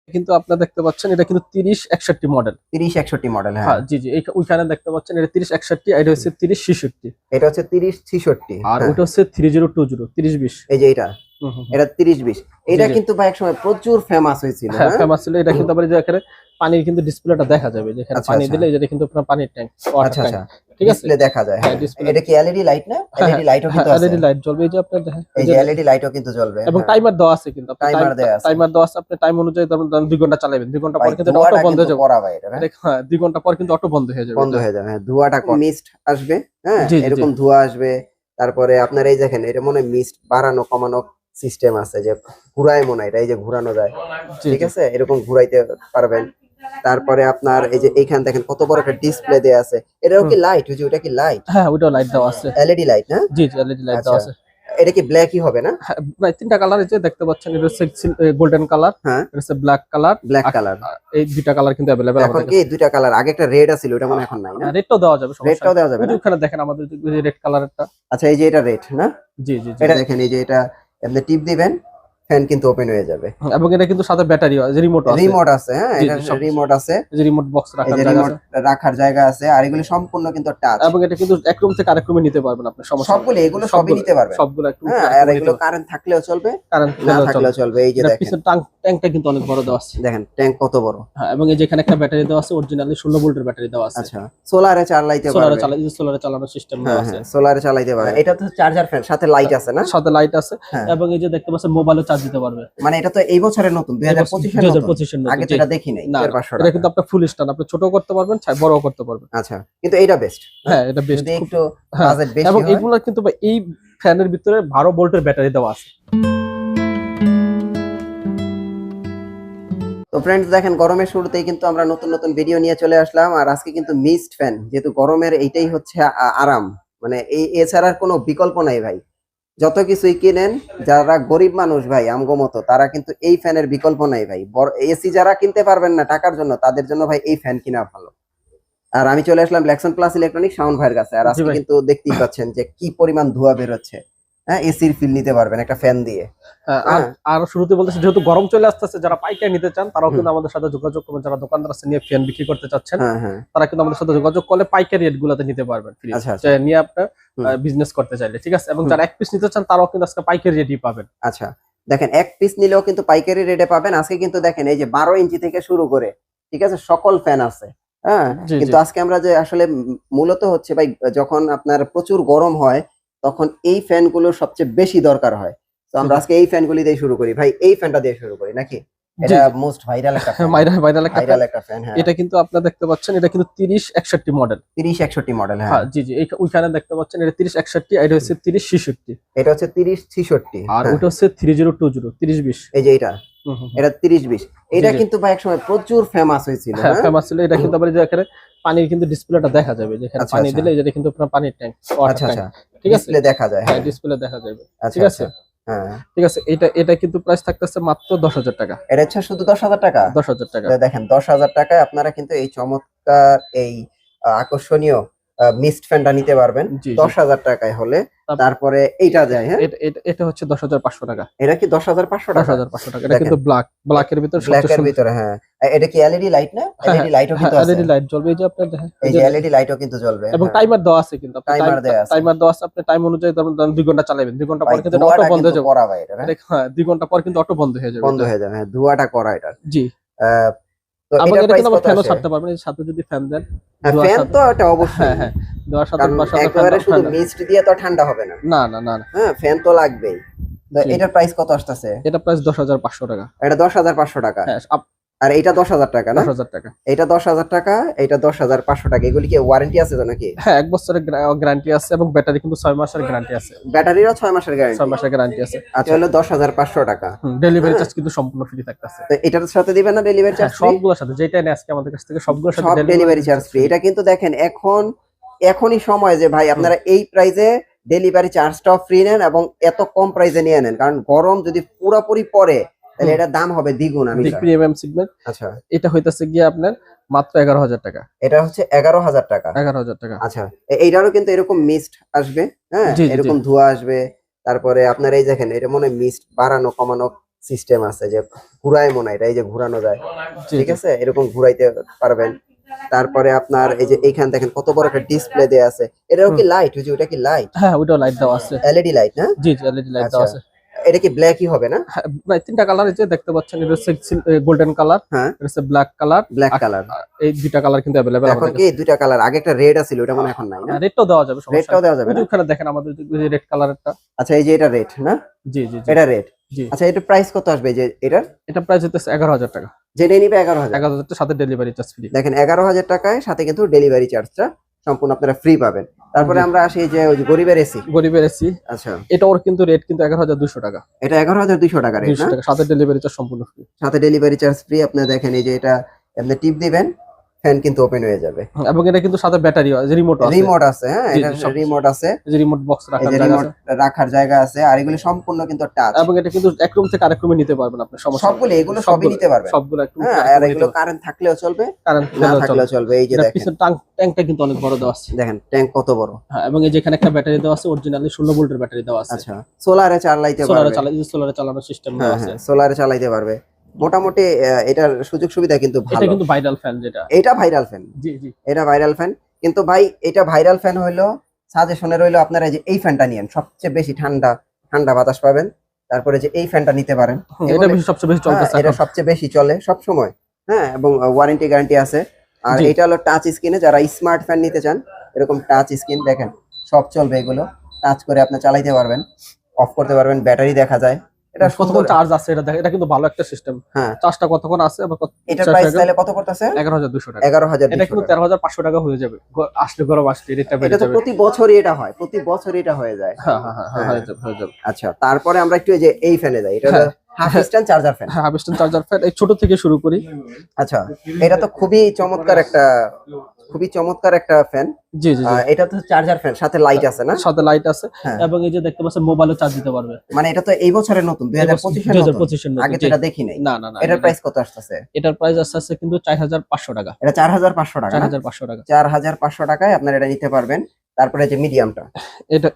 কিন্তু আপনারা দেখতে পাচ্ছেন এটা কিন্তু 3061 মডেল। 3061 মডেল, হ্যাঁ। হ্যাঁ, জি, জি। ওইখানে দেখতে পাচ্ছেন এটা 3061, এটা হচ্ছে 3066। এটা হচ্ছে 3066, আর হ্যাঁ। ওটা হচ্ছে 3020, 3020। এই যে এটা হুম, হুম, হুম। এটা 3020। জি, এটা জি। কিন্তু ভাই একসময় প্রচুর ফেমাস হয়েছিল, হ্যাঁ, হ্যাঁ। ফেমাস ছিল। এটা কিন্তু আবার এই যে এখানে পানির কিন্তু ডিসপ্লেটা দেখা যাবে। যেখানে আচ্ছা পানি আচ্ছা দিলে এটা কিন্তু আপনার পানির ট্যাঙ্ক, ওয়াটার আচ্ছা ট্যাঙ্ক। আচ্ছা ঠিক আছে? ডিসপ্লে দেখা যায়, হ্যাঁ, হ্যাঁ। ডিসপ্লে। এটা কি এলইডি লাইট না? হ্যাঁ, এলইডি লাইটও হ্যাঁ, কিন্তু আছে। এলইডি লাইট জ্বলবে। এই যে আপনার দেখেন, এই এই যে যে এলইডি লাইটও কিন্তু জ্বলবে, এবং হ্যাঁ। টাইমার দেওয়া আছে কিন্তু। আপনি টাইমার দেয়া আছে। টাইমার দেওয়া আছে। আপনি টাইম অনুযায়ী ধরুন 2 ঘন্টা চালাবেন। 2 ঘন্টা পর ভাই কিন্তু এটা অটো ধোঁয়াটা বন্ধ কিন্তু হয়ে যাবে। করা ভাই এটা, হ্যাঁ। হ্যাঁ, 2 ঘন্টা পর কিন্তু অটো বন্ধ হয়ে যাবে বন্ধ এটা। হয়ে যাবে, হ্যাঁ। ধোঁয়াটা মিস্ট আসবে, হ্যাঁ। জি, জি, জি। এরকম ধোঁয়া আসবে। তারপরে আপনার এই দেখেন, এটা মনে হয় মিস্ট বাড়ানো কমানো সিস্টেম আছে, যে ঘুরায় মনে হয় এটা, এই যে ঘুরানো যায়। জি, ঠিক জি। আছে, এরকম ঘুরাইতে পারবেন। তারপরে আপনার এই যে এইখানে দেখেন কত বড় একটা ডিসপ্লে দেয়া আছে। এটাও কি হুম। লাইট? ওই যে ওটা কি লাইট? হ্যাঁ, ওটাও লাইট দেওয়া আছে। এলইডি লাইট না? জি, জি, এলইডি লাইট দেওয়া আচ্ছা, আছে। এটা কি ব্ল্যাকই হবে না? হ্যাঁ, প্রায় ৩ টা কালার এই যে দেখতে পাচ্ছেন। এটা হচ্ছে গোল্ডেন কালার, হ্যাঁ, এটা হচ্ছে ব্ল্যাক কালার। ব্ল্যাক আর কালার। এই ২ টা কালার কিন্তু এভেইলেবল এখন আমাদের কি কাছে। দুইটা কালার? আগে একটা রেড আছিল, ওটা মনে হয় এখন নাই না? রেডটাও দেওয়া যাবে, সমস্যা রেডটাও নেই। দেওয়া যাবে ওই যে না? ওখানে দেখেন আমাদের যে রেড কালারেরটা। আচ্ছা, এই যে এটা রেড না? জি, জি, জি। এটা দেখেন, এই যে এটা আপনি টিপ দিবেন, ফ্যান কিন্তু ওপেন হয়ে যাবে। এবং এটা কিন্তু সাথে ব্যাটারি আছে, রিমোটও আছে। রিমোট আছে, হ্যাঁ। জি, এটা জি, সব। রিমোট আছে। এই যে রিমোট বক্স এই রাখার যে জায়গা রিমোট আছে। রাখার জায়গা আছে, আর এগুলি সম্পূর্ণ কিন্তু টাচ। এবং এটা কিন্তু এক রুম থেকে আরেক রুমে নিতে পারবেন আপনি, সমস্যা নেই। সবগুলো এগুলো সবই সবগুলো নিতে পারবেন, সবগুলো এক রুম হ্যাঁ। থেকে আরেক আর রুমে নিতে এগুলো পারবেন। কারেন্ট থাকলেও চলবে, কারেন্ট না থাকলেও থাকলেও চলবে। চলবে। এই যে এটা দেখেন, পিছনে ট্যাঙ্কটা কিন্তু অনেক বড় দেওয়া আছে। দেখেন ট্যাঙ্ক কত বড়। হ্যাঁ, এবং এই যে এখানে একটা ব্যাটারি দেওয়া আছে, অরিজিনালি 16 ভোল্টের ব্যাটারি দেওয়া আছে। আচ্ছা, সোলারে চালাইতে সোলারে পারবে। সোলারে চালানোর সিস্টেম হ্যাঁ দেওয়া আছে। হ্যাঁ, সোলারে চালাইতে পারবে। হ্যাঁ। এটা তো চার্জার ফ্যান, সাথে লাইট আছে না? সাথে লাইট আছে। হ্যাঁ। এবং এই যে দেখতে পাচ্ছেন মোবাইলও চার্জ দিতে পারবে। মানে এটা তো এই বছরের নতুন, 2025 এর নতুন। 2025 এর নতুন। আগে তো জি। এটা দেখি নাই। না, এর না, 500 এটা টাকা। কিন্তু আপনার ফুল স্ট্যান্ড, আপনি ছোট করতে পারবেন, বড়ও করতে পারবেন। আচ্ছা, কিন্তু এইটা বেস্ট, হ্যাঁ, এটা বেস্ট যদি খুব। একটু হ্যাঁ, বাজেট বেশি এবং হয়। এগুলো কিন্তু এই ফ্যানের ভিতরে 12 ভোল্টের ব্যাটারি দেওয়া আছে। তো ফ্রেন্ডস, দেখেন গরমের শুরুতেই কিন্তু আমরা নতুন নতুন ভিডিও নিয়ে চলে আসলাম। আর আজকে কিন্তু মিস্ট ফ্যান, যেহেতু গরমের এইটাই হচ্ছে আরাম, মানে এছাড়া আর কোনো বিকল্প নাই ভাই। যত কিছুই কিনেন, যারা গরিব মানুষ ভাই আমগো মতো, তারা কিন্তু এই ফ্যানের বিকল্প নাই ভাই। এসি যারা কিনতে পারবেন না টাকার জন্য, তাদের জন্য ভাই এই ফ্যান কিনা ভালো। আর আমি চলে আসলাম ব্ল্যাকসন প্লাস ইলেকট্রনিক শাওন ভাইয়ের কাছে। আর জি আজকে ভাই। কিন্তু দেখতেই পাচ্ছেন যে কি পরিমাণ ধোঁয়া বের হচ্ছে, হ্যাঁ। এসির ফিল নিতে পারবেন একটা ফ্যান দিয়ে, হ্যাঁ, আর হ্যাঁ। আর শুরুতে বলতেছি, যেহেতু গরম চলে আসতেছে, যারা পাইকারি নিতে চান তারাও হুম, কিন্তু আমাদের সাথে যোগাযোগ করবেন। যারা দোকানদার আছে নিয়ে ফ্যান বিক্রি করতে চাচ্ছেন, হ্যাঁ হ্যাঁ। তারা কিন্তু আমাদের সাথে যোগাযোগ করলে পাইকারি রেট গুলাতে নিতে পারবেন ফ্রি, আচ্ছা আচ্ছা। নিয়ে আপনার হুম বিজনেস করতে চাইলে। ঠিক আছে? এবং হুম। যারা এক পিস নিতে চান তারাও কিন্তু আজকে পাইকারি রেটই পাবেন। আচ্ছা, দেখেন এক পিস নিলেও কিন্তু পাইকারি রেটে পাবেন। আজকে কিন্তু দেখেন এই যে 12 ইঞ্চি থেকে শুরু করে, ঠিক আছে, সকল ফ্যান আছে, হ্যাঁ। জি, জি। কিন্তু আজকে আমরা যে আসলে মূলত হচ্ছে ভাই, যখন আপনার প্রচুর গরম হয়, তখন এই ফ্যানগুলো সবচেয়ে বেশি দরকার হয়। তো জি, আমরা জি। আজকে এই ফ্যানগুলি দিয়ে শুরু করি ভাই। এই ফ্যানটা দিয়ে শুরু করি নাকি? জি, এটা জি। মোস্ট ভাইরাল একটা ফ্যান, ভাইরাল একটা ফ্যান। ভাইরাল একটা ফ্যান, হ্যাঁ। এটা কিন্তু আপনারা দেখতে পাচ্ছেন, এটা কিন্তু 3061 মডেল। 3061 মডেল, হ্যাঁ। হ্যাঁ, জি, জি। ওইখানে দেখতে পাচ্ছেন এটা 3061, এটা হচ্ছে 3066। এটা হচ্ছে 3066, আর হ্যাঁ। ওটা হচ্ছে 3020, 3020। এই যে এটা হুম, হুম, হুম। এটা 3020। জি, এটা জি। কিন্তু ভাই একসময় প্রচুর ফেমাস হয়েছিল, হ্যাঁ, হ্যাঁ। ফেমাস ছিল। এটা কিন্তু আবার এই যে এখানে পানির কিন্তু ডিসপ্লেটা দেখা যাবে। যেখানে আচ্ছা পানি আচ্ছা দিলে এটা কিন্তু আপনার পানির ট্যাঙ্ক, ওয়াটার আচ্ছা ট্যাঙ্ক। আচ্ছা ঠিক আছে? ডিসপ্লে দেখা যায়, হ্যাঁ, হ্যাঁ। ডিসপ্লে দেখা যাবে। আচ্ছা ঠিক আছে? আচ্ছা, হ্যাঁ। ঠিক আছে। এটা কিন্তু প্রাইস থাকতেছে মাত্র 10,000 টাকা। এটা হচ্ছে শুধু 10,000 টাকা। 10,000 টাকা। দেখেন 10,000 টাকায় আপনারা কিন্তু এই চমৎকার এই আকর্ষণীয় মিস্ট ফ্যানটা নিতে পারবেন জি, জি। 10,000 টাকায় হলে। তারপর তারপরে এইটা যায়, হ্যাঁ। এটা হচ্ছে 10,500 টাকা। এটা কি 10,500 টাকা? 10,500 টাকা। এটা দেখেন কিন্তু ব্ল্যাকের ভিতর ব্ল্যাক সবচেয়ে এর সুন্দর। ভিতরে, হ্যাঁ। এটা কি এলইডি লাইট না? হ্যাঁ, হ্যাঁ, এলইডি লাইটও হ্যাঁ, কিন্তু আছে। এলইডি লাইট জ্বলবে। এই যে আপনার দেখেন, এই এই যে যে এলইডি লাইটও কিন্তু জ্বলবে, এবং হ্যাঁ। টাইমার দেওয়া আছে কিন্তু। আপনি টাইমার দেয়া আছে। টাইমার দেওয়া আছে। আপনি টাইম অনুযায়ী ধরুন 2 ঘন্টা চালাবেন। 2 ঘন্টা পর ভাই কিন্তু এটা অটো ধোঁয়াটা বন্ধ কিন্তু হয়ে যাবে। করা ভাই এটা, হ্যাঁ। হ্যাঁ, 2 ঘন্টা পর কিন্তু অটো বন্ধ হয়ে যাবে বন্ধ এটা। হয়ে যাবে, হ্যাঁ। ধোঁয়াটা করা এটা। জি। আহ, তো এবং এটার এটা প্রাইস কিন্তু আবার কত ফ্যানও আসে? ছাড়তে পারবেন। এই সাথে যদি ফ্যান দেন, হ্যাঁ, ধোঁয়ার ফ্যান সাথে। তো এটা হ্যাঁ, অবশ্যই। হ্যাঁ। ধোঁয়ার সাথে কারণ বা সাথে একেবারে শুধু ফ্যান। মিস্ট দিয়ে তো ঠান্ডা হবে না, না, না, না, না। হ্যাঁ। ফ্যান তো লাগবেই। তো জি। এটার প্রাইস কত আসতেছে? এটা প্রাইস 10,500 টাকা। এটা 10,500 টাকা। হ্যাঁ, আর এটা 10,000 টাকা না? 10,000 টাকা। এটা 10,000 টাকা, এটা 10,500 টাকা। এগুলি কি ওয়ারেন্টি আছে তো নাকি? হ্যাঁ, 1 বছরের গ্যারান্টি আছে এবং ব্যাটারি কিন্তু 6 মাসের গ্যারান্টি আছে। ব্যাটারিরও 6 মাসের 6 গ্যারান্টি। মাসের গ্যারান্টি আছে। আচ্ছা, হলো 10,500 টাকা। ডেলিভারি হ্যাঁ। চার্জ কিন্তু সম্পূর্ণ ফ্রি থাকতেছে। তো এটার সাথে দিবেন না ডেলিভারি হ্যাঁ, চার্জ ফ্রি? সবগুলোর সাথে যেটা নেয় আজকে আমাদের কাছ থেকে সবগুলোর সাথে সব ডেলিভারি চার্জ ফ্রি। এটা কিন্তু দেখেন এখনই সময় যে ভাই আপনারা এই প্রাইসে ডেলিভারি চার্জটাও ফ্রি নেন এবং এত কম প্রাইসে নিয়ে নেন। কারণ গরম যদি পুরোপুরি পড়ে, তাহলে এটার দাম হবে দ্বিগুণ, আমি জানি। Premium segment. আচ্ছা, এটা হইতাছে গিয়ে আপনার মাত্র 11,000 টাকা। এটা হচ্ছে 11,000 টাকা। 11,000 টাকা। আচ্ছা, এইটারও কিন্তু এরকম মিস্ট আসবে, হ্যাঁ। জি, জি, জি। এরকম ধোঁয়া আসবে। তারপরে আপনার এই দেখেন, এটা মনে হয় মিস্ট বাড়ানো কমানো সিস্টেম আছে যে ঘুরায় মনে হয়, এটা এই যে ঘুরানো যায়, জি, ঠিক জি। আছে, এরকম ঘুরাইতে পারবেন। তারপরে আপনার এই যে এইখানে দেখেন কত বড় একটা ডিসপ্লে দেয়া আছে, এটাও কি লাইট, ওই যে ওটা কি লাইট, হ্যাঁ, ওইটাও লাইট দেওয়া আছে। এলইডি লাইট না? জি, জি, এলইডি লাইট আচ্ছা, দেওয়া আছে। এটা কি ব্ল্যাকই হবে না? হ্যাঁ, প্রায় ৩ টা কালার এই যে দেখতে পাচ্ছেন। এটা হচ্ছে গোল্ডেন কালার, হ্যাঁ, এটা হচ্ছে ব্ল্যাক কালার। Black colour. এই ২ টা কালার কিন্তু अवेलेबल এখন আমাদের কি কাছে। দুইটা কালার, আগে একটা রেড আছিল, ওটা মনে হয় এখন নাই না? রেডটাও দেওয়া যাবে, সমস্যা রেডটাও নেই। দেওয়া যাবে ওই যে না? ওখানে দেখেন আমাদের যে রেড কালারেরটা। আচ্ছা, এই যে এটা রেড না? জি, জি, জি। এটা রেড। জি। আচ্ছা, এটা প্রাইস কত আসবে এই যে এটার? এটা প্রাইস হচ্ছে ১১,০০০ টাকা। যেটা নিবে 11,000। ১১,০০০ টাকার সাথে ডেলিভারি চার্জ ফ্রি। দেখেন 11,000 টাকায় সাথে কিন্তু ডেলিভারি চার্জটা সম্পূর্ণ আপনারা ফ্রি পাবেন। তারপরে জি। আমরা আসি এই যে ওই যে গরিবের এসি। গরিবের এসি, আচ্ছা, এটা ওর কিন্তু রেট কিন্তু ১১,২০০ টাকা। এটা 11,200 টাকা রেট ২০০ না? টাকা সাথে ডেলিভারি চার্জ সম্পূর্ণ ফ্রি। সাথে ডেলিভারি চার্জ ফ্রি। আপনি দেখেন এই যে এটা আপনি টিপ দিবেন, ফ্যান কিন্তু ওপেন হয়ে যাবে। এবং এটা কিন্তু সাথে ব্যাটারি যে রিমোট আছে। রিমোট আছে, হ্যাঁ, জি, এটা জি, সব রিমোট আছে। এই যে রিমোট বক্স এই রাখার যে জায়গা রিমোট আছে। রাখার জায়গা আছে, আর এগুলি সম্পূর্ণ কিন্তু টাচ। এবং এটা কিন্তু এক রুম থেকে আরেক রুমে নিতে পারবেন আপনি, সমস্যা নেই। সবগুলো এগুলো সবই নিতে পারবেন। সবগুলো এক রুম হ্যাঁ, থেকে আর আরেক এগুলো রুমে কারেন্ট থাকলেও চলবে, কারেন্ট না থাকলেও চলবে। এই যে এটা দেখেন, পিছনে ট্যাঙ্কটা কিন্তু অনেক বড় দেওয়া আছে। দেখেন ট্যাঙ্ক কত বড়। হ্যাঁ, এবং এই যে এখানে একটা ব্যাটারি দেওয়া আছে, অরিজিনালি ১৬ ভোল্টের ব্যাটারি দেওয়া আছে। আচ্ছা, সোলারে চালাইতে সোলারে পারবে। সোলারে চালানোর সিস্টেম হ্যাঁ, দেওয়া আছে। হ্যাঁ, সোলারে চালাইতে পারবে। মোটামুটি এটার সুযোগ সুবিধা কিন্তু এটা ভালো। কিন্তু ভাইরাল ফ্যান যেটা। এটা ভাইরাল ফ্যান, জি, জি। এটা ভাইরাল ফ্যান। কিন্তু ভাই এটা ভাইরাল ফ্যান হইলো, সাজেশনে রইলো আপনারা যে এই ফ্যানটা নিয়েন, সবচেয়ে বেশি ঠান্ডা ঠান্ডা বাতাস পাবেন। তারপরে যে এই ফ্যানটা নিতে পারেন, এটা সবচেয়ে বেশি হ্যাঁ, চলতেছে এটা এখন। সবচেয়ে বেশি চলে সব সময়। হ্যাঁ, এবং ওয়ারেন্টি গ্যারান্টি আছে। আর জি। এটা হলো টাচ স্ক্রিনে, যারা স্মার্ট ফ্যান নিতে চান এরকম টাচ স্ক্রিন, দেখেন সব চলবে, এগুলো টাচ করে আপনি চালাইতে পারবেন, অফ করতে পারবেন, ব্যাটারি দেখা যায়। এটা কতক্ষণ সুন্দর। চার্জ আছে এটা দেখেন, এটা কিন্তু ভালো একটা সিস্টেম। হ্যাঁ, চার্জটা কতক্ষণ আছে আবার এটার প্রাইস তাহলে কত পড়তেছে? ১১,২০০ টাকা। 11,200 এটা কিন্তু ১৩,৫০০ টাকা হয়ে যাবে। আসলে গরম আসলে রেটটা বেড়ে এটা তো যাবে। প্রতি বছরই এটা হয়, প্রতি বছরই এটা হয়ে যায়। হ্যাঁ, হ্যাঁ, হ্যাঁ, হ্যাঁ। হয়ে যাবে, হয়ে যাবে। আচ্ছা, তারপরে আমরা একটু এই যে এই ফ্যানে যাই, এটা হলো হাফ স্ট্যান্ড চার্জার ফ্যান। হ্যাঁ, হারভেস্টার চার্জার ফ্যান এই ছোট থেকে শুরু করি। আচ্ছা, এটা তো খুবই চমৎকার একটা, খুবই চমৎকার একটা ফ্যান। জি, জি, জি। এটা তো চার্জার ফ্যান, সাথে লাইট আছে না? সাথে লাইট আছে। হ্যাঁ। এবং এই যে দেখতে পাচ্ছেন মোবাইলে চার্জ দিতে পারবে। মানে এটা তো এই বছরের নতুন, 2025 এর নতুন। ২০২৫ এর নতুন। আগে তো জি। এটা দেখি নাই। না, না, না। এটার প্রাইস কত আসতেছে? এটার প্রাইস আছে কিন্তু ৪,৫০০ টাকা। এটা 4,500 টাকা না? ৪,৫০০ টাকা। 4,500 টাকায় আপনারা এটা নিতে পারবেন। তারপরে যে মিডিয়ামটা,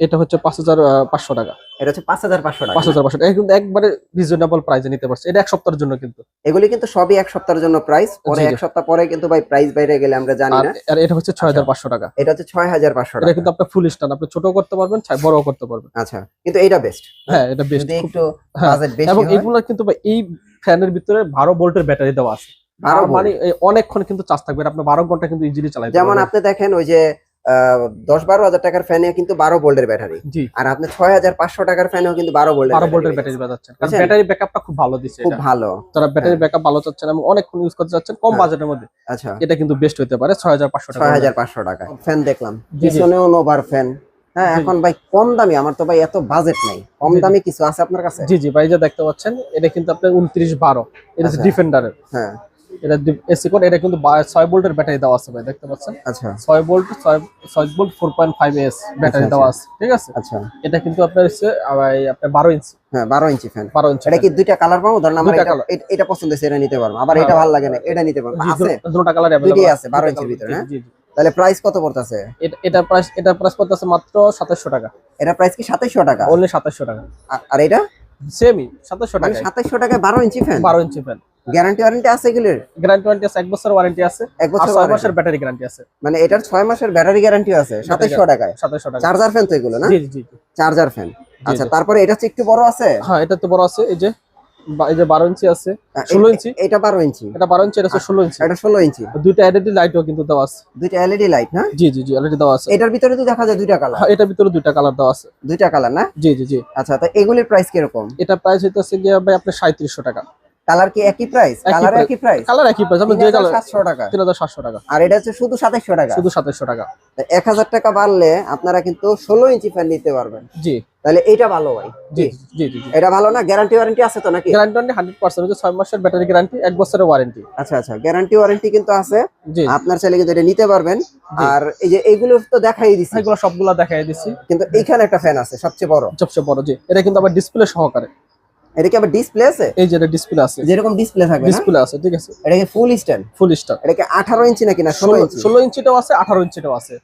এটা হচ্ছে ৫,৫০০ টাকা। এটা হচ্ছে 5,500 টাকা না? ৫,৫০০ এটা কিন্তু একবারে রিজনেবল প্রাইসে নিতে পারছে। এটা এক সপ্তাহের জন্য কিন্তু। এগুলি কিন্তু সবই এক সপ্তাহের জন্য প্রাইস, পরে জি, জি। এক সপ্তাহ পরে কিন্তু ভাই প্রাইস বাইরে গেলে আমরা জানি আর না। আর এটা হচ্ছে ৬,৫০০ টাকা। এটা হচ্ছে 6,500 এটা টাকা। কিন্তু আপনার ফুল স্ট্যান্ড, আপনি ছোটও করতে পারবেন, বড়ও করতে পারবেন। আচ্ছা, কিন্তু এইটা বেস্ট। হ্যাঁ, এটা বেস্ট। যদি একটু হ্যাঁ, বাজেট বেশি এবং হয়। এগুলো কিন্তু ভাই এই ফ্যানের ভিতরে ১২ ভোল্টের ব্যাটারি দেওয়া আছে। 12 ভোল্ট। মানে অনেকক্ষণ কিন্তু চার্জ থাকবে, আপনি ১২ ঘন্টা কিন্তু ইজিলি চালাতে যেমন পারবেন। আপনি দেখেন ওই যে 10-12 হাজার টাকার ফ্যানে কিন্তু 12 ভোল্টের ব্যাটারি, জি, আর আপনি 6,500 টাকার ফ্যানেও কিন্তু 12 ভোল্টের ১২ ভোল্টের ব্যাটারি ব্যাটারি বাজাচ্ছেন। কারণ বুঝছেন? ব্যাটারি ব্যাকআপটা খুব ভালো দিছে খুব এটা। ভালো। যারা ব্যাটারি হ্যাঁ। ব্যাকআপ ভালো চাচ্ছেন এবং অনেকক্ষণ ইউজ করতে চাচ্ছেন কম হ্যাঁ। বাজেটের মধ্যে, আচ্ছা, এটা কিন্তু বেস্ট হতে পারে ৬,৫০০ টাকা। 6,500 টাকা ফ্যান দেখলাম, জি, জি। পিছনেও নোভার ফ্যান। হ্যাঁ, জি, জি। এখন ভাই কম দামি, আমার তো ভাই এত বাজেট নাই, কম জি, জি। দামি কিছু আছে আপনার কাছে? জি, জি ভাই, যে দেখতে পাচ্ছেন এটা কিন্তু আপনার ২৯-১২, এটা হচ্ছে আচ্ছা। ডিফেন্ডারের। হ্যাঁ, এটা এসি কোড, এটা কিন্তু ৬ ভোল্টের ব্যাটারি দেওয়া আছে ভাই, দেখতে পাচ্ছেন। আচ্ছা, ৬ ভোল্ট ৪.৫ এস ব্যাটারি আচ্ছা, দেওয়া আছে, ঠিক আছে। আচ্ছা। এটা কিন্তু আপনার হচ্ছে আপনার ১২ ইঞ্চি। হ্যাঁ, 12 ইঞ্চি ফ্যান। ১২ ইঞ্চি এটা কি দুইটা কালার পাবো? ধরেন আমার দুইটা এটা colour। এটা পছন্দ হয়েছে, এটা নিতে পারবো, আবার হ্যাঁ। এটা ভালো লাগে না, এটা নিতে পারবো, আছে? দুটো কালার দুইটাই আছে 12 ইঞ্চির ভিতরে, হ্যাঁ? জি, জি। তাহলে প্রাইস কত পড়তেছে? এটা প্রাইস পড়তেছে মাত্র ২৭০০ টাকা। এটা প্রাইস কি 2700 টাকা? অনলি ২৭০০ টাকা। আর এটা সেমই ২৭০০ মানে টাকা। 2700 টাকায় 12 inch fan? ১২ inch fan. Guarantee warranty আছে এগুলোর? গ্যারান্টি ওয়ারেন্টি আছে, ১ বছর ওয়ারেন্টি আছে। 1 বছর আর ৬ মাসের ব্যাটারি গ্যারান্টি আছে। মানে এটার 6 মাসের ব্যাটারি গ্যারান্টিও আছে 2700 টাকায়? ২৭০০ টাকা। চার্জার ফ্যান তো এগুলো না? জি, জি, জি। Charger fan. আচ্ছা, জি। তারপরে এটা হচ্ছে একটু বড় আছে? হ্যাঁ, এটা তো বড় আছে, এই যে ১২ ইঞ্চি আছে, ১৬ ইঞ্চি। এটা 12 ইঞ্চি, এটা ১২ ইঞ্চি, এটা হচ্ছে ১৬ ইঞ্চি। এটা 16 ইঞ্চি। দুইটা এলইডি লাইটও কিন্তু দেওয়া আছে। দুইটা এলইডি লাইট না? জি, জি, জি, এলইডি দেওয়া আছে। এটার ভিতরে তো দেখা যায় দুইটা কালার। হ্যাঁ, এটার ভিতরে দুইটা কালার দেওয়া আছে। দুইটা কালার না? জি, জি, জি। আচ্ছা, তো এগুলির প্রাইস কিরকম? এটা প্রাইস হইতেছে গিয়ে ভাই আপনার ৩৭০০ টাকা। কালার কি একই প্রাইস? Colour price। একই প্রাইস? কালার একই প্রাইস, আপনি যে কালার 3700 টাকা। ৩৭০০ টাকা। আর এটা হচ্ছে শুধু 2700 টাকা। শুধু ২৭০০ টাকা। 1000 টাকা বাড়লে আপনারা কিন্তু 16 ইঞ্চি ফ্যান নিতে পারবেন। জি, তাহলে এইটা ভালো ভাই। জি, জি, জি, জি। এটা ভালো না? গ্যারান্টি ওয়ারেন্টি আছে তো নাকি? গ্যারান্টি 100%, হচ্ছে ৬ মাসের ব্যাটারি গ্যারান্টি, ১ বছরের ওয়ারেন্টি। আচ্ছা, আচ্ছা, গ্যারান্টি ওয়ারেন্টি কিন্তু আছে। জি, আপনার চাইলে কিন্তু এটা নিতে পারবেন। জি। আর এই যে এইগুলো তো দেখাই দিছি, এগুলো সবগুলা দেখাই দিছি। কিন্তু এইখানে একটা ফ্যান আছে সবচেয়ে বড়। সবচেয়ে বড়, জি। এটা কিন্তু আবার ডিসপ্লে সহকারে। এটা কি আবার ডিসপ্লে আছে? এই যে এটা ডিসপ্লে আছে, যেরকম ডিসপ্লে থাকবে না? ডিসপ্লে আছে, ঠিক আছে। এটা কি ফুল স্ট্যান্ড? ফুল স্টার। এটা কি 18 ইঞ্চি নাকি না 16 ইঞ্চি? 16 ইঞ্চিটাও আছে, 18 ইঞ্চিটাও আছে।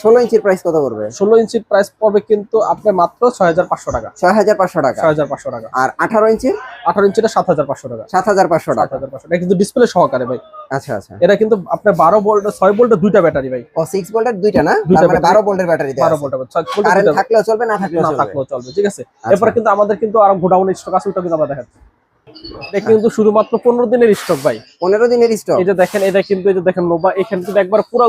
16 ইঞ্চির প্রাইস কত পড়বে? 16 ইঞ্চির প্রাইস পড়বে কিন্তু আপনার মাত্র 6500 টাকা। 6500 টাকা। 6500 টাকা। আর 18 ইঞ্চি? 18 ইঞ্চিটা 7500 টাকা। 7500 টাকা। 7500 এটা কিন্তু ডিসপ্লে সহকারে ভাই। আচ্ছা আচ্ছা। এটা কিন্তু আপনার 12 ভোল্ট 6 ভোল্টের দুইটা ব্যাটারি ভাই। ও 6 ভোল্টের দুইটা না? দুইটা তার মানে ব্যাটারি। 12 ভোল্টের ব্যাটারি দেওয়া 12 আছে। ভোল্টের 6 ভোল্টের কারেন্ট দুইটা, থাকলেও চলবে, না থাকলেও না চলবে। থাকলেও চলবে, ঠিক আছে। এরপর কিন্তু আমাদের কিন্তু আরো গোডাউনের স্টক আছে, ওটা কিন্তু আমরা দেখাচ্ছি। এটা কিন্তু শুধুমাত্র 15 দিনের স্টক ভাই। 15 দিনের স্টক। এই যে দেখেন, এটা কিন্তু এই যে দেখেন নোভা, এখানে কিন্তু একবার পুরো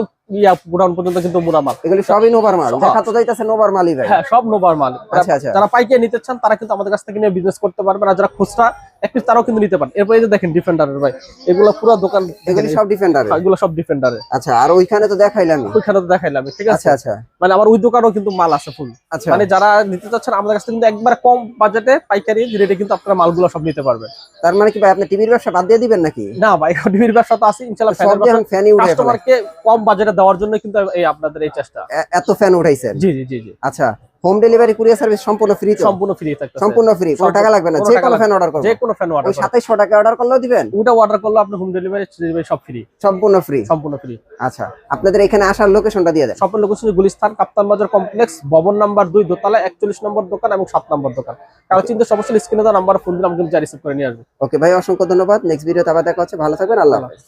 গোডাউন পর্যন্ত কিন্তু মোরা মাল। এগুলি সবই নোভার মাল। হ্যাঁ। দেখা তো যাইতাছে নোভার মালই ভাই। হ্যাঁ, সব নোভার মাল। আচ্ছা আচ্ছা। যারা পাইকারি নিতে চান তারা কিন্তু আমাদের কাছ থেকে নিয়ে বিজনেস করতে পারবেন, আর যারা খুচরা এক পিস তারাও কিন্তু নিতে পারেন। এরপর এই যে দেখেন ডিফেন্ডারের ভাই, এগুলো পুরো দোকান, এগুলি সব ডিফেন্ডারের। এগুলো সব ডিফেন্ডারের। আচ্ছা, আর ওইখানে তো দেখাইলাম। ওইখানে তো দেখাইলাম, ঠিক আছে। আচ্ছা আচ্ছা। মানে আমার ওই দোকানেও কিন্তু মাল আছে ফুল। আচ্ছা। মানে যারা নিতে চাচ্ছেন আমাদের কাছ থেকে কিন্তু একবার কম বাজেটে পাইকারি রেটে কিন্তু আপনারা মালগুলো সব নিতে পারবেন। তার মানে কি ভাই আপনি টিভির ব্যবসা বাদ দিয়ে দিবেন নাকি? না ভাই, টিভির ব্যবসা তো আছে ইনশাআল্লাহ। সব যখন ফ্যানই উঠে কাস্টমারকে কম বাজেটে দেওয়ার জন্য কিন্তু এই আপনাদের এই চেষ্টা। এত ফ্যান উঠাইছেন? জি জি জি জি। আচ্ছা, হোম ডেলিভারি কুরিয়ার সার্ভিস সম্পূর্ণ ফ্রি? তো সম্পূর্ণ ফ্রি থাকবে, সম্পূর্ণ ফ্রি, কোনো টাকা লাগবে না। যে কোনো ফ্যান অর্ডার করব, যে কোনো ফ্যান অর্ডার ওই 2700 টাকা অর্ডার করলেও দিবেন? ওটা অর্ডার করলে আপনি হোম ডেলিভারি সব ফ্রি, সম্পূর্ণ ফ্রি। সম্পূর্ণ ফ্রি। আচ্ছা, আপনাদের এখানে আসার লোকেশনটা দিয়ে দেন। শপের লোকেশন গুলিস্তান কাপ্তান বাজার কমপ্লেক্স, ভবন নাম্বার 2, দোতলা, 41 নম্বর দোকান এবং 7 নম্বর দোকান। কারো চিন্তা সমস্যা স্ক্রিনে দেওয়া নাম্বার ফোন দিলে আমি কিন্তু রিসিভ করে নিয়ে আসবো। ওকে ভাই, অসংখ্য ধন্যবাদ। নেক্সট ভিডিওতে আবার দেখা হচ্ছে। ভালো থাকবেন, আল্লাহ হাফেজ।